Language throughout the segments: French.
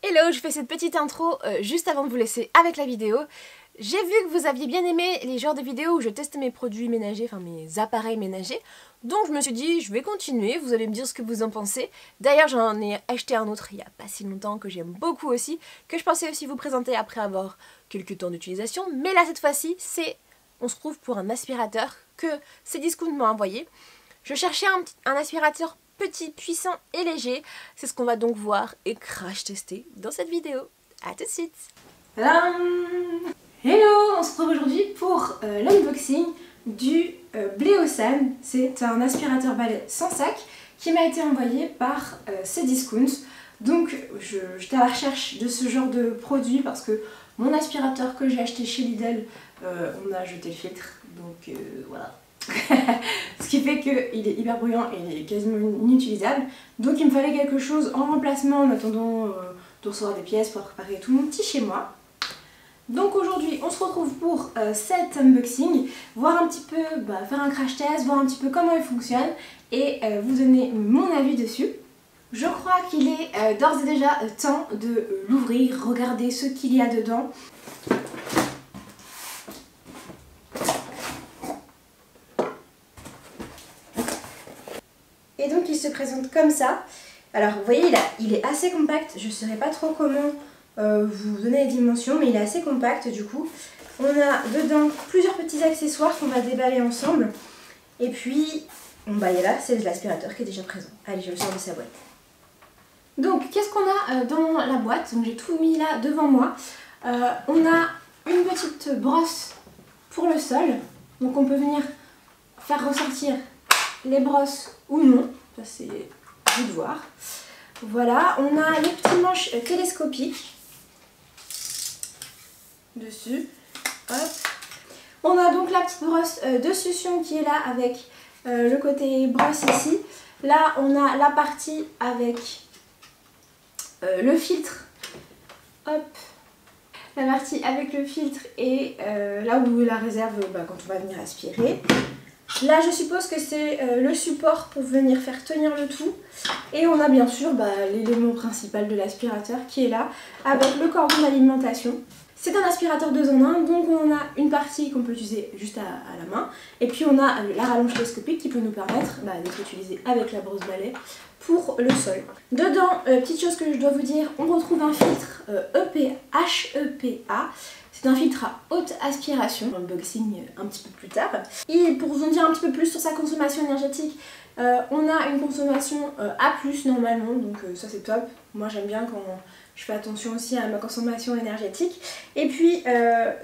Hello, je fais cette petite intro juste avant de vous laisser avec la vidéo. J'ai vu que vous aviez bien aimé les genres de vidéos où je teste mes produits ménagers, enfin mes appareils ménagers. Donc je me suis dit, je vais continuer, vous allez me dire ce que vous en pensez. D'ailleurs j'en ai acheté un autre il n'y a pas si longtemps que j'aime beaucoup aussi, que je pensais aussi vous présenter après avoir quelques temps d'utilisation. Mais là cette fois-ci, on se trouve pour un aspirateur que Cdiscount m'a envoyé. Je cherchais un aspirateur petit, puissant et léger. C'est ce qu'on va donc voir et crash tester dans cette vidéo. A tout de suite. Tadam! Hello, on se retrouve aujourd'hui pour l'unboxing du Bleosan. C'est un aspirateur balai sans sac qui m'a été envoyé par Cdiscount. Donc j'étais à la recherche de ce genre de produit parce que mon aspirateur que j'ai acheté chez Lidl, on a jeté le filtre. Donc voilà. Ce qui fait qu'il est hyper bruyant et il est quasiment inutilisable. Donc il me fallait quelque chose en remplacement en attendant de recevoir des pièces pour préparer tout mon petit chez moi. Donc aujourd'hui on se retrouve pour cet unboxing, voir un petit peu, faire un crash test, voir un petit peu comment il fonctionne et vous donner mon avis dessus. Je crois qu'il est d'ores et déjà temps de l'ouvrir, regarder ce qu'il y a dedans. Et donc il se présente comme ça. Alors vous voyez il est assez compact, je ne saurais pas trop comment vous donner les dimensions, mais il est assez compact du coup. On a dedans plusieurs petits accessoires qu'on va déballer ensemble. Et puis, et là c'est l'aspirateur qui est déjà présent. Allez, je le sors de sa boîte. Donc qu'est-ce qu'on a dans la boîte? Donc j'ai tout mis là devant moi. On a une petite brosse pour le sol. Donc on peut venir faire ressortir les brosses ou non, ça c'est à vous de voir. Voilà, on a les petits manches télescopiques dessus. Hop. On a donc la petite brosse de succion qui est là avec le côté brosse ici. Là on a la partie avec le filtre. Hop. La partie avec le filtre et là où la réserve quand on va venir aspirer. Là je suppose que c'est le support pour venir faire tenir le tout. Et on a bien sûr l'élément principal de l'aspirateur qui est là avec le cordon d'alimentation. C'est un aspirateur 2 en 1, donc on a une partie qu'on peut utiliser juste à la main. Et puis on a la rallonge télescopique qui peut nous permettre d'être utilisée avec la brosse balai pour le sol. Dedans, petite chose que je dois vous dire, on retrouve un filtre HEPA. C'est un filtre à haute aspiration, unboxing un petit peu plus tard. Et pour vous en dire un petit peu plus sur sa consommation énergétique, on a une consommation A+, normalement, donc ça c'est top. Moi j'aime bien quand je fais attention aussi à ma consommation énergétique. Et puis,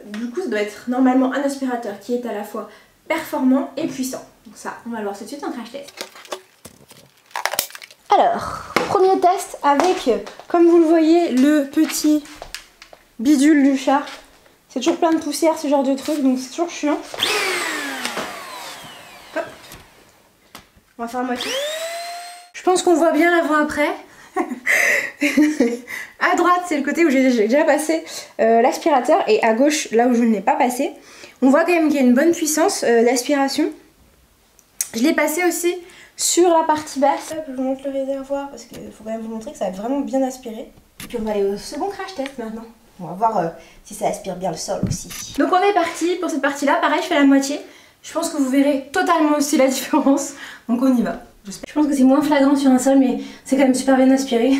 du coup ça doit être normalement un aspirateur qui est à la fois performant et puissant. Donc ça, on va le voir tout de suite en crash test. Alors, premier test avec, comme vous le voyez, le petit bidule du chat. C'est toujours plein de poussière ce genre de truc, donc c'est toujours chiant. Hop. On va faire à moitié. Je pense qu'on voit bien l'avant-après. À droite, c'est le côté où j'ai déjà passé l'aspirateur, et à gauche, là où je ne l'ai pas passé. On voit quand même qu'il y a une bonne puissance d'aspiration. Je l'ai passé aussi sur la partie basse. Hop, je vous montre le réservoir parce qu'il faut quand même vous montrer que ça va vraiment bien aspirer. Et puis on va aller au second crash test maintenant. On va voir si ça aspire bien le sol aussi. Donc on est parti pour cette partie là, pareil je fais la moitié. Je pense que vous verrez totalement aussi la différence. Donc on y va. Je pense que c'est moins flagrant sur un sol, mais c'est quand même super bien aspiré.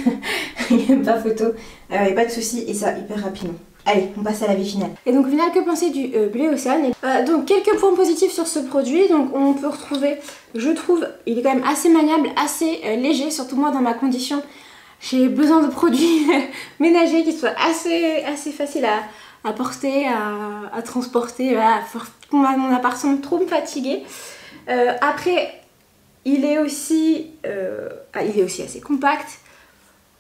Il n'y a même pas photo. Il n'y a pas de souci et ça hyper rapidement. Allez, on passe à l'avis final. Et donc final, que penser du Bleosan? Donc quelques points positifs sur ce produit. Donc on peut retrouver, je trouve, il est quand même assez maniable, assez léger, surtout moi dans ma condition. J'ai besoin de produits ménagers qui soient assez faciles à porter, à transporter. Voilà, mon appart semble trop me fatiguer. Après, il est aussi assez compact.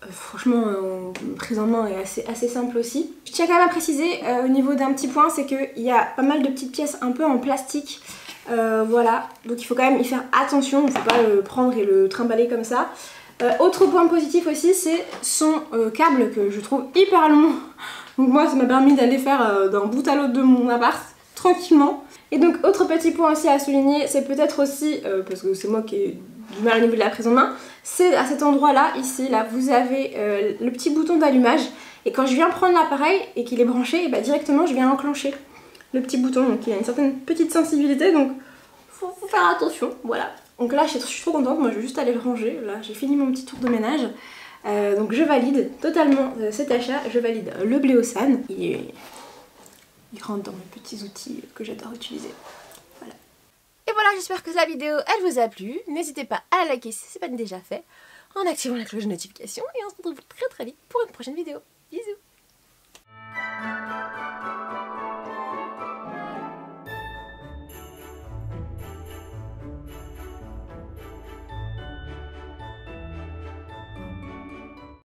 Franchement, prise en main est assez simple aussi. Je tiens quand même à préciser au niveau d'un petit point, c'est qu'il y a pas mal de petites pièces un peu en plastique. Voilà, donc il faut quand même y faire attention. Il ne faut pas le prendre et le trimballer comme ça. Autre point positif aussi, c'est son câble que je trouve hyper long. Donc moi ça m'a permis d'aller faire d'un bout à l'autre de mon appart tranquillement. Et donc autre petit point aussi à souligner, c'est peut-être aussi, parce que c'est moi qui ai du mal au niveau de la prise en main, c'est à cet endroit là, ici, là, vous avez le petit bouton d'allumage et quand je viens prendre l'appareil et qu'il est branché, et bah, directement je viens enclencher le petit bouton, donc il a une certaine petite sensibilité, donc faut faire attention, voilà. Donc là je suis trop contente, moi je vais juste aller le ranger, là j'ai fini mon petit tour de ménage, donc je valide totalement cet achat, je valide le Bléosan, il rentre dans mes petits outils que j'adore utiliser. Voilà. Et voilà, j'espère que la vidéo elle vous a plu. N'hésitez pas à liker si ce n'est pas déjà fait, en activant la cloche de notification et on se retrouve très très vite pour une prochaine vidéo.